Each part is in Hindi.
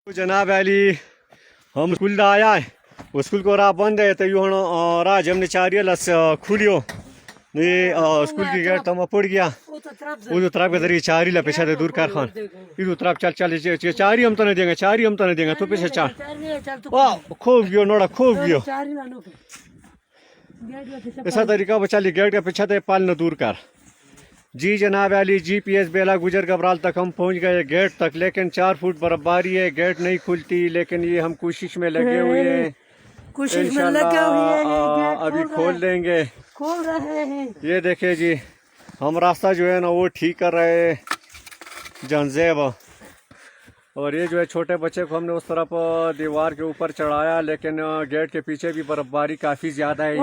तो जनाब अली हम स्कूल आया है स्कूल को राह बंद है तो यूँ राज हमने चार लस खुलियो ये स्कूल की गेट तम पड़ गया वो तरफ के जरिए चार ला पेशा दे दूर कार खान इधर तरफ चल चल चार ही हम तो नहीं देंगे चार ही हम तो नहीं देंगे तो पेशा चार वाह खूब गयो नोड़ा खूब गयो ऐसा तरीका बचा ली गेट के पीछे दे पाल न दूर कर जी जनाब अली जीपीएस बेला गुजर घबराल तक हम पहुंच गए गेट तक लेकिन 4 फुट बर्फबारी है गेट नहीं खुलती लेकिन ये हम कोशिश में लगे हुए हैं कोशिश में लगे हुए हैं अभी खोल देंगे खोल रहे हैं। ये देखिए जी हम रास्ता जो है ना वो ठीक कर रहे हैं जंजेब और ये जो है छोटे बच्चे को हमने उस तरफ दीवार के ऊपर चढ़ाया लेकिन गेट के पीछे भी बर्फबारी काफी ज्यादा है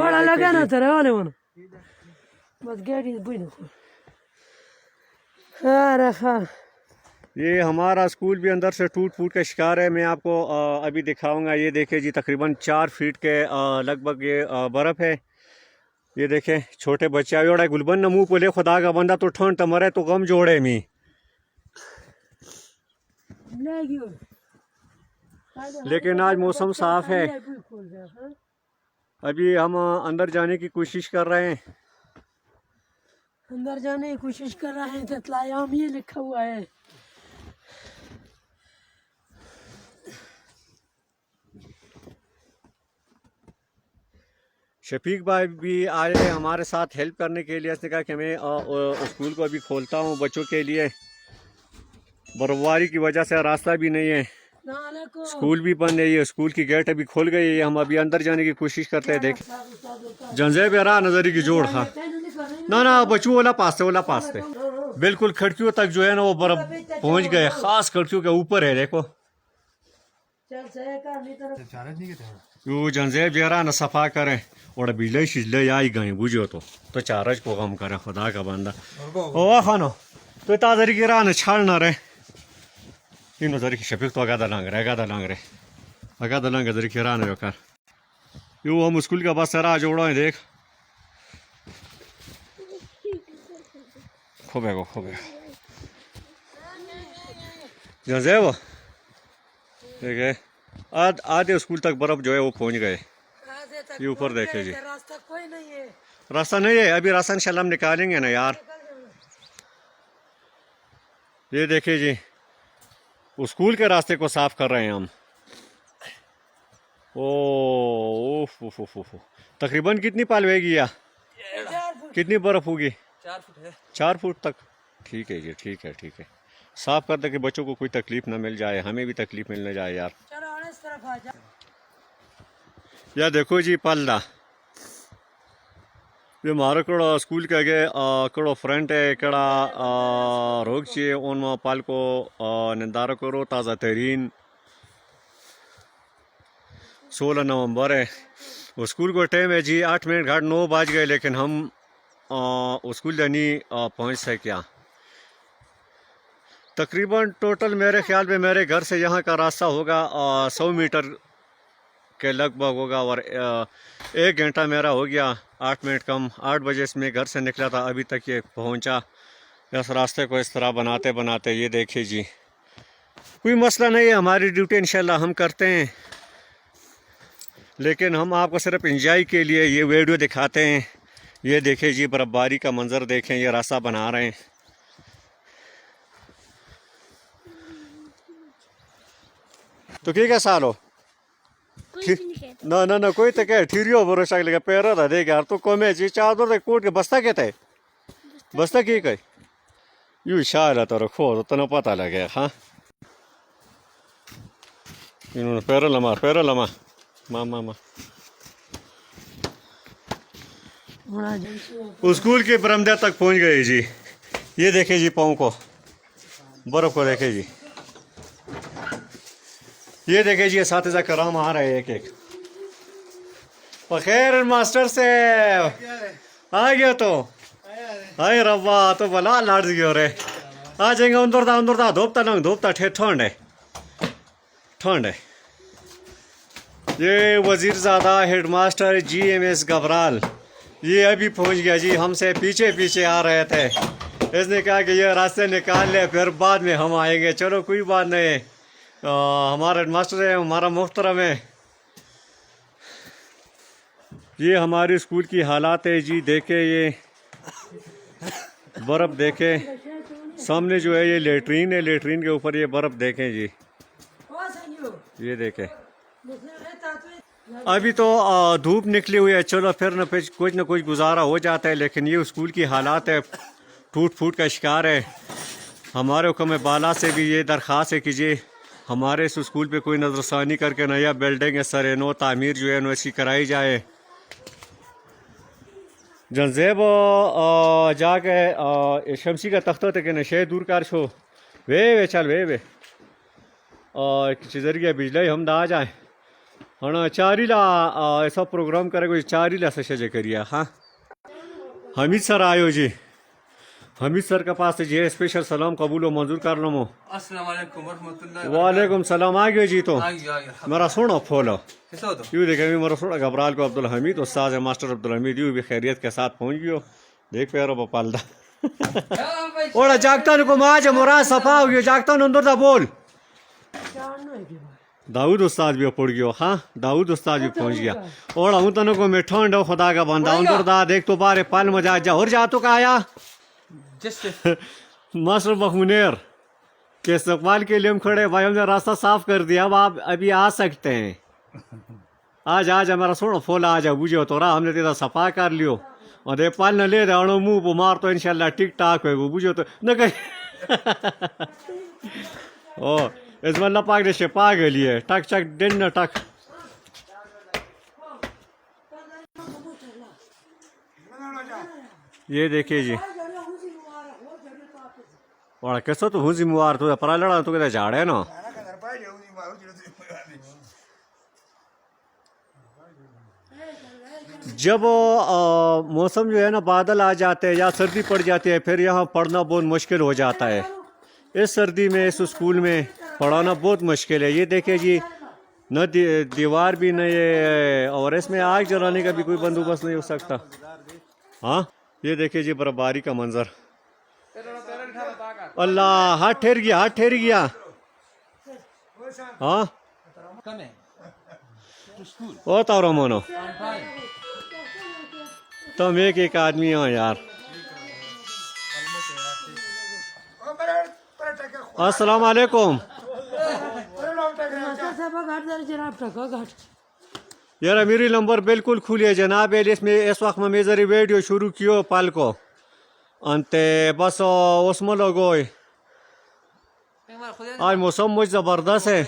ये हमारा स्कूल भी अंदर से टूट फूट का शिकार है। मैं आपको अभी दिखाऊंगा। ये देखे जी तकरीबन 4 फीट के लगभग ये बर्फ़ है। ये देखे छोटे बच्चे आयोड़ा गुलबन न मुँह बोले खुदा का बंदा तो ठंड तो मरे तो गम जोड़े मी लेकिन आज मौसम साफ है। अभी हम अंदर जाने की कोशिश कर रहे हैं तो तलायाम ये लिखा हुआ है। शफीक भाई भी आए हमारे साथ हेल्प करने के लिए। उसने कहा कि मैं स्कूल को अभी खोलता हूँ बच्चों के लिए। बर्फबारी की वजह से रास्ता भी नहीं है, स्कूल भी बंद है। ये स्कूल की गेट अभी खुल गई है। हम अभी अंदर जाने की कोशिश करते हैं। देख जंजेब रहा नजरी की जोड़ हाँ ना बच्चों वाला पास थे बिल्कुल खिड़कियों तक जो है ना वो बर्फ पहुंच गए। खास खिड़कियों के ऊपर है देखो यो जंजेब जरा न सफा करें और बिजली शिजले आई गए बुझो तो चार्ज को कम करें खुदा का बंदा ओ खानो तो ताजरी की राह न छाड़ ना रहे इन जरी की शफीक तो अगादा लांग जरी की राह न कर यो हम स्कूल का बस सरा जोड़ो है देख खोबे जंजेब देखे आधे स्कूल तक बर्फ जो है वो पहुंच गए। ये ऊपर देखे जी रास्ता नहीं है अभी रास्ता इंशाल्लाह हम निकालेंगे ना यार। ये देखिए जी स्कूल के रास्ते को साफ कर रहे हैं हम। ओ तकरीबन कितनी पाल होगी या कितनी बर्फ होगी? 4 फुट है। 4 फुट तक ठीक है जी ठीक है साफ कर दे कि बच्चों को कोई तकलीफ ना मिल जाए, हमें भी तकलीफ मिल न जाए यार। या देखो जी पल्ला ये मारो कड़ो स्कूल के आगे कड़ो फ्रंट है कड़ा रोग चाहिए उन पाल को निंदारा करो। ताज़ा तरीन 16 नवंबर है। स्कूल को टाइम है जी 8 मिनट घाट 9 बज गए लेकिन हम स्कूल जानी पहुँच सके। तकरीबन टोटल मेरे ख्याल में मेरे घर से यहाँ का रास्ता होगा 100 मीटर के लगभग होगा और 1 घंटा मेरा हो गया 8 मिनट कम। 8 बजे से मैं घर से निकला था अभी तक ये पहुँचा। इस रास्ते को इस तरह बनाते बनाते ये देखिए जी कोई मसला नहीं है। हमारी ड्यूटी इंशाल्लाह हम करते हैं लेकिन हम आपको सिर्फ इंजॉय के लिए ये वीडियो दिखाते हैं। ये देखिए जी बर्फबारी का मंजर देखें। ये रास्ता बना रहे हैं तो क्या साल हो ना कोई तो क्या ठीरियो भरोसा लगे पैर था देख यार तो कमे जी चादर कोट के बस्ता कहते है बस्ता की कही यू शाल तो रखो तो न पता लगे। हाँ इन्होंने पैर लमा मामा स्कूल के बरामदे तक पहुंच गए जी। ये देखे जी पाँव को बर्फ को देखे जी। ये देखे जी साथीजा कराम आ रहे एक एक। बखैर मास्टर से आ गया तो हाय रब्बा तो भला लाट गयो रे आ जाएंगे अंदर था धोपता ठंड है। ये वजीरजादा हेडमास्टर GMS घबराल ये अभी पहुंच गया जी। हमसे पीछे आ रहे थे। इसने कहा कि ये रास्ते निकाल ले फिर बाद में हम आएंगे। चलो कोई बात नहीं। हमारा हेडमास्टर है, हमारा मोहतरम है। ये हमारे स्कूल की हालात है जी। देखे ये बर्फ़ देखे, सामने जो है ये लेटरीन है, लेटरीन के ऊपर ये बर्फ़ देखें जी, ये देखें। अभी तो धूप निकली हुई है, चलो फिर कुछ न कुछ गुजारा हो जाता है, लेकिन ये स्कूल की हालात है, टूट फूट का शिकार है। हमारे हुक्म बाला से भी ये दरख्वास्त है कि जी हमारे इस स्कूल पे कोई नज़रसानी करके नया बिल्डिंग सर नो तामीर जो है इसकी कराई जाए। जनजेब जाके शमसी का तख्ता तक नशे दूर कर छो वे चल वे जरिए बिजली हम आ जाए हाँ चारीला ऐसा प्रोग्राम करेगा चारीला से करिए। हाँ हमीद सर आयो जी, हमीद सर के पास जी स्पेशल सलाम कबूल व मंजूर कर लो। वालेकुम सलाम। आ गयो जी। तो मेरा सोना फोलो यूँ देखे मेरा सोना घबराल को अब्दुल हमीद उस्ताद है मास्टर अब्दुल हमीद यूँ भी खैरियत के साथ पहुँच गयो। देख पैरो पालदा ओड़ा जागता को माज मुराद सफा हो गयो, जागता अंदर दा बोल। दाऊद उस्ताद भी पड़ गयो। हाँ दाऊद उस्ताद भी पहुँच गया। ओड़ा हूँ तन को मैं ठंड खुदा का बंदा अंदर दा देख तो बारे पल मजा जा और जा तो का आया मास्टर बखमुनेर के इस्तकबाल के लिए हम खड़े भाई, हमने रास्ता साफ कर दिया, अब आप अभी आ सकते हैं। आज मेरा सोना फोला आ जा बुझो तो रहा हमने तेरा सफा कर लियो और दे पाल न ले दो मुंह को मार तो इंशाल्लाह टिक टाक है बुझो तो न कहीं ओ इसमें अल्लाह पाक ने शिफा के लिए टक चक दिन न टक। ये देखिए जी वाला कैसा तो हूँ जिम्मेवार तो परा लड़ा तो कहता झाड़ है ना। जब मौसम जो है ना बादल आ जाते हैं या सर्दी पड़ जाती है फिर यहाँ पढ़ना बहुत मुश्किल हो जाता है। इस सर्दी में इस स्कूल में पढ़ाना बहुत मुश्किल है। ये देखिए जी न दीवार भी नहीं है और इसमें आग जलाने का भी कोई बंदोबस्त नहीं हो सकता। हाँ ये देखिए जी बर्फबारी का मंजर। अल्लाह हाथ ठहर गया, हाथ ठहर गया। हाँ ओ तारो मोनो तुम एक आदमी हो यार। अस्सलाम वालेकुम यार मेरी नंबर बिल्कुल खुली है जनाब। इसमें इस वक्त मैं जरी वीडियो शुरू कियो पल को अंते बस उसमें लोगो आज मौसम मुझ जबरदस्त है।